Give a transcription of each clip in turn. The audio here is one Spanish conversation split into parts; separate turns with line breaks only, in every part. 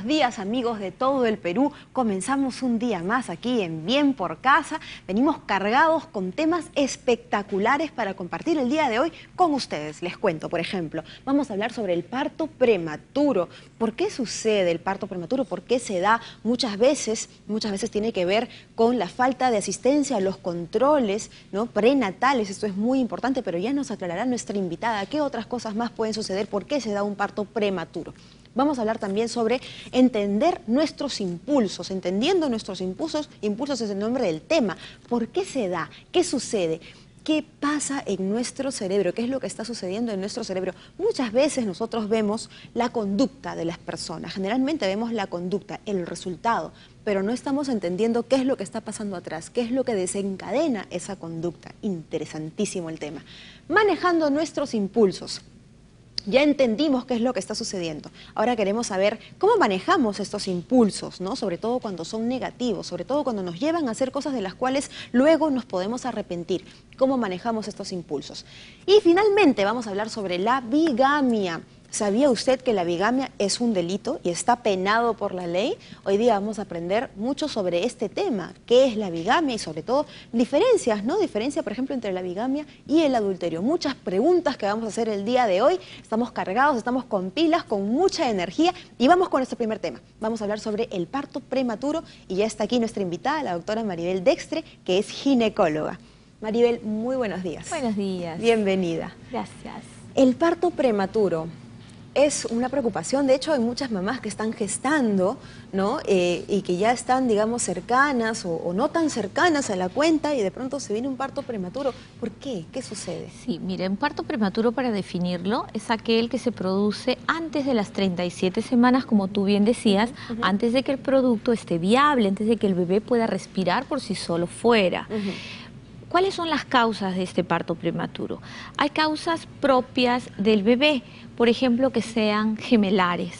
días, amigos de todo el Perú. Comenzamos un día más aquí en Bien por Casa. Venimos cargados con temas espectaculares para compartir el día de hoy con ustedes. Les cuento, por ejemplo, vamos a hablar sobre el parto prematuro. ¿Por qué sucede el parto prematuro? ¿Por qué se da? Muchas veces tiene que ver con la falta de asistencia a los controles, ¿no?, prenatales. Esto es muy importante, pero ya nos aclarará nuestra invitada qué otras cosas más pueden suceder, por qué se da un parto prematuro. Vamos a hablar también sobre entender nuestros impulsos. Entendiendo nuestros impulsos es el nombre del tema. ¿Por qué se da? ¿Qué sucede? ¿Qué pasa en nuestro cerebro? ¿Qué es lo que está sucediendo en nuestro cerebro? Muchas veces nosotros vemos la conducta de las personas. Generalmente vemos la conducta, el resultado, pero no estamos entendiendo qué es lo que está pasando atrás, qué es lo que desencadena esa conducta. Interesantísimo el tema. Manejando nuestros impulsos. Ya entendimos qué es lo que está sucediendo. Ahora queremos saber cómo manejamos estos impulsos, ¿no? Sobre todo cuando son negativos, sobre todo cuando nos llevan a hacer cosas de las cuales luego nos podemos arrepentir. ¿Cómo manejamos estos impulsos? Y finalmente vamos a hablar sobre la bigamia. ¿Sabía usted que la bigamia es un delito y está penado por la ley? Hoy día vamos a aprender mucho sobre este tema, qué es la bigamia y sobre todo diferencias, ¿no? Diferencia, por ejemplo, entre la bigamia y el adulterio. Muchas preguntas que vamos a hacer el día de hoy. Estamos cargados, estamos con pilas, con mucha energía y vamos con nuestro primer tema. Vamos a hablar sobre el parto prematuro y ya está aquí nuestra invitada, la doctora Maribel Dextre, que es ginecóloga. Maribel, muy buenos días.
Buenos días.
Bienvenida.
Gracias.
El parto prematuro es una preocupación. De hecho, hay muchas mamás que están gestando, ¿no? Y que ya están, digamos, cercanas o no tan cercanas a la cuenta y de pronto se viene un parto prematuro. ¿Por qué? ¿Qué sucede?
Sí, mire, un parto prematuro, para definirlo, es aquel que se produce antes de las 37 semanas, como tú bien decías, antes de que el producto esté viable, antes de que el bebé pueda respirar por sí solo fuera. ¿Cuáles son las causas de este parto prematuro? Hay causas propias del bebé, por ejemplo, que sean gemelares,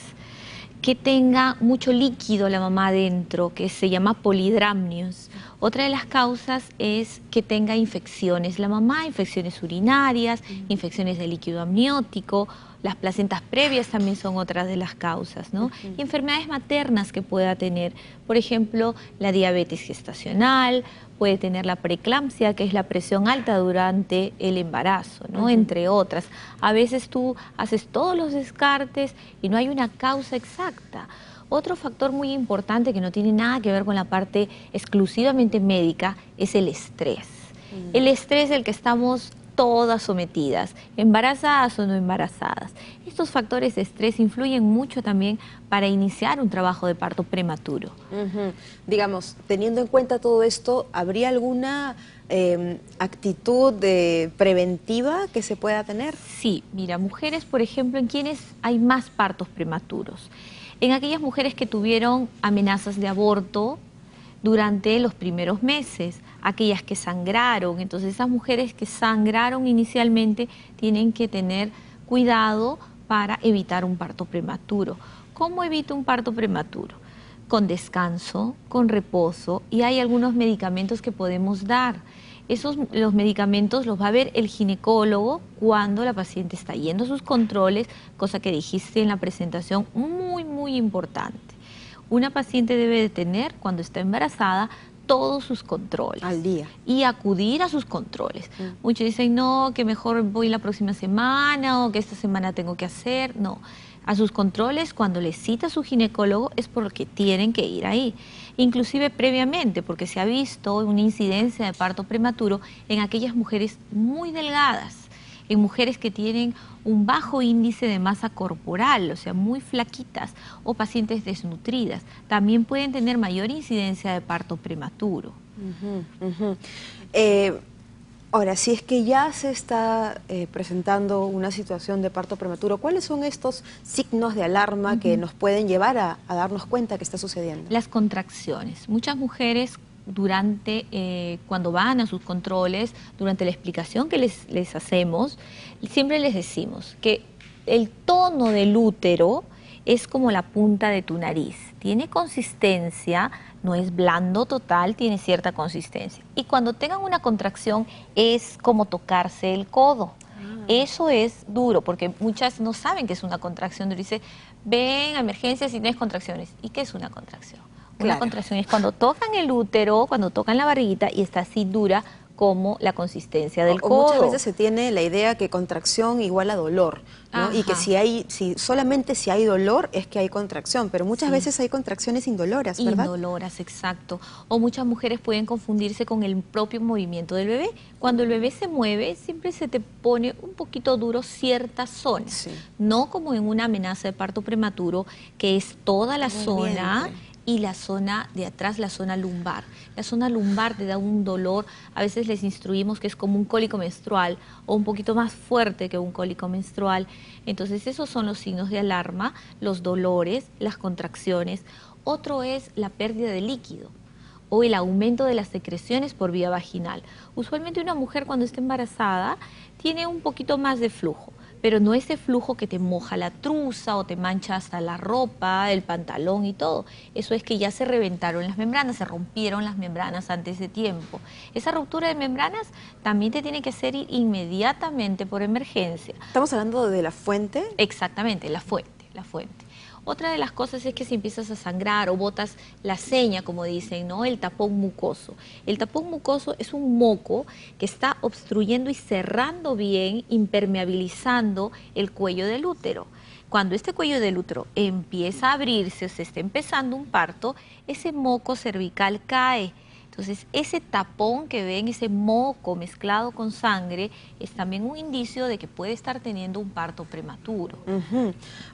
que tenga mucho líquido la mamá adentro, que se llama polidramnios. Otra de las causas es que tenga infecciones la mamá, infecciones urinarias, infecciones de líquido amniótico. Las placentas previas también son otras de las causas, ¿no? Y enfermedades maternas que pueda tener, por ejemplo, la diabetes gestacional, puede tener la preeclampsia, que es la presión alta durante el embarazo, ¿no? Entre otras. A veces tú haces todos los descartes y no hay una causa exacta. Otro factor muy importante que no tiene nada que ver con la parte exclusivamente médica es el estrés. El estrés del que estamos todas sometidas, embarazadas o no embarazadas. Estos factores de estrés influyen mucho también para iniciar un trabajo de parto prematuro.
Digamos, teniendo en cuenta todo esto, ¿habría alguna actitud preventiva que se pueda tener?
Sí, mira, mujeres, por ejemplo, en quienes hay más partos prematuros. En aquellas mujeres que tuvieron amenazas de aborto durante los primeros meses, aquellas que sangraron. Entonces, esas mujeres que sangraron inicialmente tienen que tener cuidado para evitar un parto prematuro. ¿Cómo evito un parto prematuro? Con descanso, con reposo, y hay algunos medicamentos que podemos dar. Los medicamentos los va a ver el ginecólogo cuando la paciente está yendo a sus controles, cosa que dijiste en la presentación, muy importante. Una paciente debe de tener, cuando está embarazada, todos sus controles.
Al día.
Y acudir a sus controles. Muchos dicen, no, que mejor voy la próxima semana o que esta semana tengo que hacer. No, a sus controles, cuando les cita su ginecólogo, es porque tienen que ir ahí. Inclusive previamente, porque se ha visto una incidencia de parto prematuro en aquellas mujeres muy delgadas, en mujeres que tienen un bajo índice de masa corporal, o sea, muy flaquitas, o pacientes desnutridas. También pueden tener mayor incidencia de parto prematuro.
Ahora, si es que ya se está presentando una situación de parto prematuro, ¿cuáles son estos signos de alarma que nos pueden llevar a darnos cuenta que está sucediendo?
Las contracciones. Muchas mujeres cuando van a sus controles, durante la explicación que les hacemos, siempre les decimos que el tono del útero es como la punta de tu nariz. Tiene consistencia, no es blando total, tiene cierta consistencia. Y cuando tengan una contracción es como tocarse el codo. Eso es duro, porque muchas no saben que es una contracción dura. Dice, ven a emergencias si tienes contracciones. ¿Y qué es una contracción? Una contracción es cuando tocan el útero, cuando tocan la barriguita y está así dura como la consistencia del codo.
Muchas veces se tiene la idea que contracción igual a dolor, ¿no? Y que solamente si hay dolor es que hay contracción, pero muchas veces hay contracciones indoloras, ¿verdad?
Indoloras, exacto. O muchas mujeres pueden confundirse con el propio movimiento del bebé. Cuando el bebé se mueve, siempre se te pone un poquito duro ciertas zonas, no como en una amenaza de parto prematuro, que es toda la zona y la zona de atrás, la zona lumbar. La zona lumbar te da un dolor, a veces les instruimos que es como un cólico menstrual o un poquito más fuerte que un cólico menstrual. Entonces esos son los signos de alarma, los dolores, las contracciones. Otro es la pérdida de líquido o el aumento de las secreciones por vía vaginal. Usualmente una mujer cuando está embarazada tiene un poquito más de flujo, pero no ese flujo que te moja la truza o te mancha hasta la ropa, el pantalón y todo. Eso es que ya se reventaron las membranas, se rompieron las membranas antes de tiempo. Esa ruptura de membranas también te tiene que hacer ir inmediatamente por emergencia.
¿Estamos hablando de la fuente?
Exactamente, la fuente, la fuente. Otra de las cosas es que si empiezas a sangrar o botas la seña, como dicen, ¿no? El tapón mucoso. El tapón mucoso es un moco que está obstruyendo y cerrando bien, impermeabilizando el cuello del útero. Cuando este cuello del útero empieza a abrirse o se está empezando un parto, ese moco cervical cae. Entonces, ese tapón que ven, ese moco mezclado con sangre, es también un indicio de que puede estar teniendo un parto prematuro.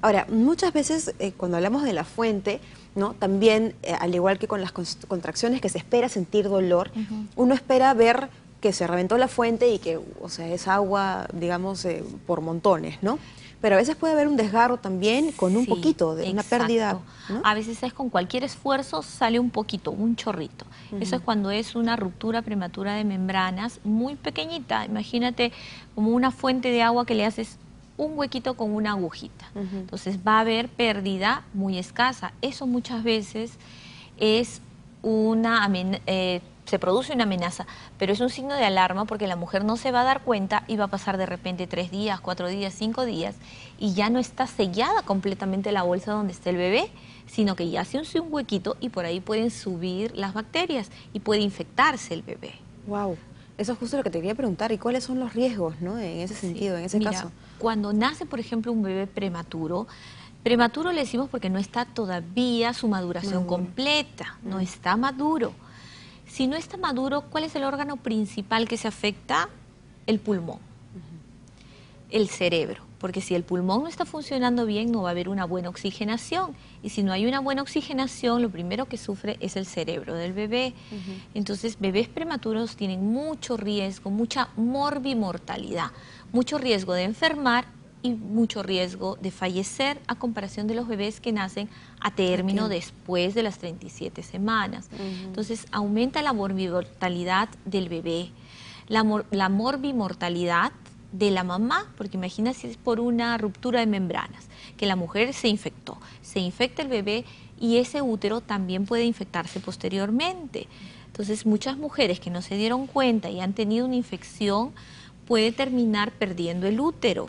Ahora, muchas veces cuando hablamos de la fuente, ¿no? También, al igual que con las contracciones que se espera sentir dolor, uno espera ver que se reventó la fuente y que, o sea, es agua, digamos, por montones, ¿no? Pero a veces puede haber un desgarro también con un poquito de una pérdida, ¿no?
A veces es con cualquier esfuerzo sale un poquito, un chorrito. Eso es cuando es una ruptura prematura de membranas muy pequeñita. Imagínate como una fuente de agua que le haces un huequito con una agujita. Entonces va a haber pérdida muy escasa. Eso muchas veces es se produce una amenaza, pero es un signo de alarma porque la mujer no se va a dar cuenta y va a pasar de repente 3 días, 4 días, 5 días y ya no está sellada completamente la bolsa donde está el bebé, sino que ya hace un huequito y por ahí pueden subir las bacterias y puede infectarse el bebé.
Wow. Eso es justo lo que te quería preguntar. ¿Y cuáles son los riesgos, ¿no? En ese sentido, en ese caso?
Cuando nace, por ejemplo, un bebé prematuro, prematuro le decimos porque no está todavía su maduración completa, no está maduro. Si no está maduro, ¿cuál es el órgano principal que se afecta? El pulmón, el cerebro. Porque si el pulmón no está funcionando bien, no va a haber una buena oxigenación. Y si no hay una buena oxigenación, lo primero que sufre es el cerebro del bebé. Entonces, bebés prematuros tienen mucho riesgo, mucha morbimortalidad, mucho riesgo de enfermar y mucho riesgo de fallecer a comparación de los bebés que nacen a término después de las 37 semanas. Entonces, aumenta la morbimortalidad del bebé, la morbimortalidad de la mamá, porque imagina si es por una ruptura de membranas, que la mujer se infectó, se infecta el bebé y ese útero también puede infectarse posteriormente. Entonces, muchas mujeres que no se dieron cuenta y han tenido una infección, puede terminar perdiendo el útero,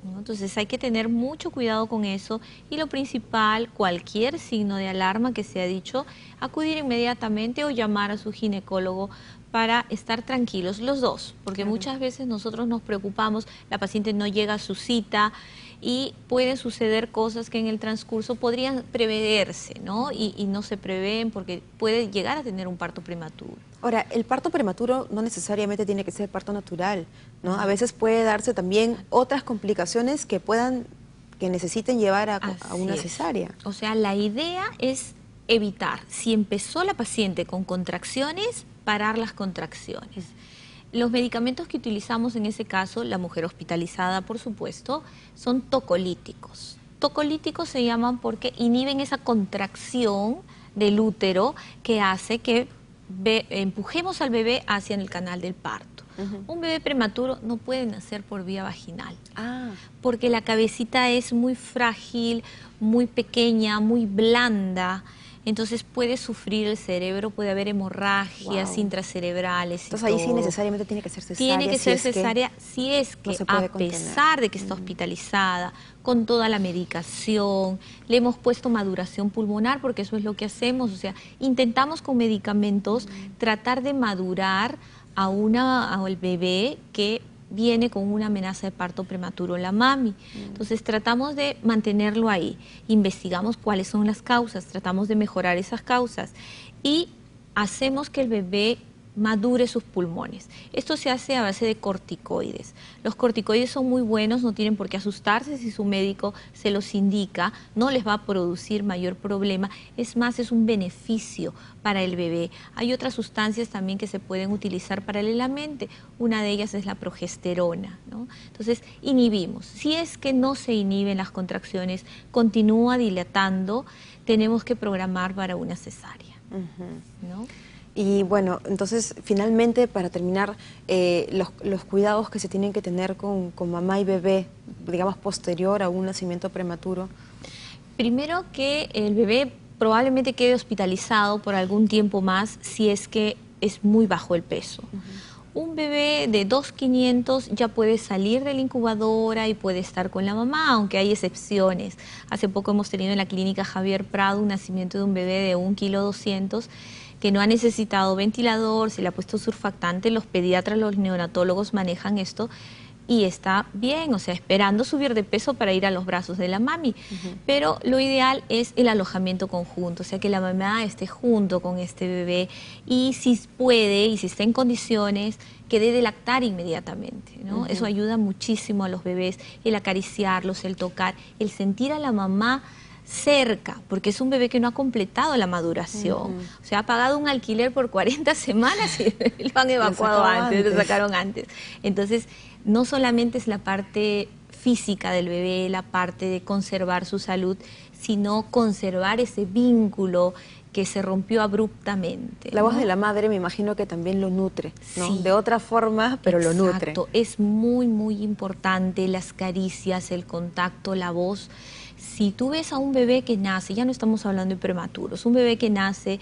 ¿no? Entonces hay que tener mucho cuidado con eso y lo principal, cualquier signo de alarma que se ha dicho, acudir inmediatamente o llamar a su ginecólogo para estar tranquilos los dos, porque muchas veces nosotros nos preocupamos, la paciente no llega a su cita y pueden suceder cosas que en el transcurso podrían preverse, ¿no? Y no se prevén porque puede llegar a tener un parto prematuro.
Ahora, el parto prematuro no necesariamente tiene que ser parto natural, ¿no? A veces puede darse también otras complicaciones que necesiten llevar a una cesárea.
O sea, la idea es evitar, si empezó la paciente con contracciones, parar las contracciones. Los medicamentos que utilizamos en ese caso, la mujer hospitalizada, por supuesto, son tocolíticos. Tocolíticos se llaman porque inhiben esa contracción del útero que hace que empujemos al bebé hacia el canal del parto. Un bebé prematuro no puede nacer por vía vaginal, porque la cabecita es muy frágil, muy pequeña, muy blanda. entonces puede sufrir el cerebro, puede haber hemorragias intracerebrales.
Entonces ahí sí necesariamente tiene que ser cesárea.
Tiene que ser cesárea si es que a pesar de que está hospitalizada, con toda la medicación, le hemos puesto maduración pulmonar, porque eso es lo que hacemos, o sea, intentamos con medicamentos tratar de madurar al bebé que viene con una amenaza de parto prematuro en la mami. Entonces tratamos de mantenerlo ahí, investigamos cuáles son las causas, tratamos de mejorar esas causas y hacemos que el bebé madure sus pulmones. Esto se hace a base de corticoides. Los corticoides son muy buenos, no tienen por qué asustarse si su médico se los indica, no les va a producir mayor problema, es más, es un beneficio para el bebé. Hay otras sustancias también que se pueden utilizar paralelamente, una de ellas es la progesterona, ¿no? Entonces, inhibimos. Si es que no se inhiben las contracciones, continúa dilatando, tenemos que programar para una cesárea, ¿no?
Y bueno, entonces finalmente para terminar, los cuidados que se tienen que tener con mamá y bebé, digamos posterior a un nacimiento prematuro.
Primero que el bebé probablemente quede hospitalizado por algún tiempo más si es que es muy bajo el peso. Un bebé de 2,500 ya puede salir de la incubadora y puede estar con la mamá, aunque hay excepciones. Hace poco hemos tenido en la clínica Javier Prado un nacimiento de un bebé de 1,2 kg que no ha necesitado ventilador, se le ha puesto surfactante, los pediatras, los neonatólogos manejan esto y está bien, o sea, esperando subir de peso para ir a los brazos de la mami. Pero lo ideal es el alojamiento conjunto, o sea, que la mamá esté junto con este bebé y si puede y si está en condiciones, que dé de lactar inmediatamente, ¿no? Eso ayuda muchísimo a los bebés, el acariciarlos, el tocar, el sentir a la mamá cerca, porque es un bebé que no ha completado la maduración. O sea, ha pagado un alquiler por 40 semanas y lo han evacuado antes, lo sacaron antes. Entonces, no solamente es la parte física del bebé, la parte de conservar su salud, sino conservar ese vínculo que se rompió abruptamente.
La voz de la madre me imagino que también lo nutre, ¿no? Sí. De otra forma, pero lo nutre.
Exacto, es muy, muy importante las caricias, el contacto, la voz. Si tú ves a un bebé que nace, ya no estamos hablando de prematuros, un bebé que nace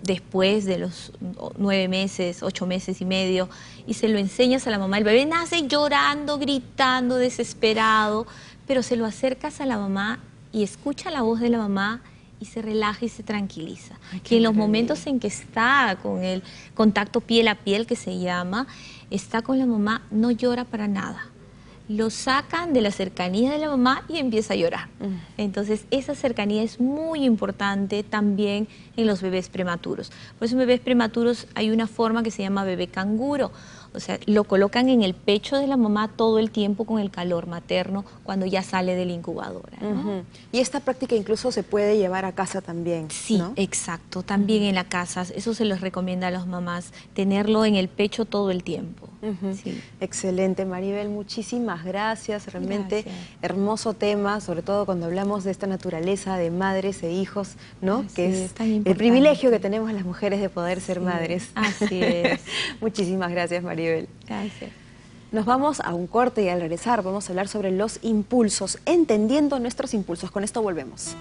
después de los 9 meses, 8 meses y medio, y se lo enseñas a la mamá, el bebé nace llorando, gritando, desesperado, pero se lo acercas a la mamá y escucha la voz de la mamá y se relaja y se tranquiliza. Que en los momentos en que está con el contacto piel a piel, que se llama, está con la mamá, no llora para nada. Lo sacan de la cercanía de la mamá y empieza a llorar. Entonces, esa cercanía es muy importante también en los bebés prematuros. Por eso en bebés prematuros hay una forma que se llama bebé canguro. O sea, lo colocan en el pecho de la mamá todo el tiempo con el calor materno cuando ya sale de la incubadora, ¿no?
Y esta práctica incluso se puede llevar a casa también,
sí, ¿no? Exacto, también en la casa. Eso se les recomienda a las mamás, tenerlo en el pecho todo el tiempo. Sí.
Excelente, Maribel, muchísimas gracias. Realmente hermoso tema, sobre todo cuando hablamos de esta naturaleza de madres e hijos, ¿no? Que es el privilegio que tenemos las mujeres de poder ser madres.
Así es.
Muchísimas gracias, Maribel.
Gracias.
Nos vamos a un corte y al regresar vamos a hablar sobre los impulsos, entendiendo nuestros impulsos. Con esto volvemos.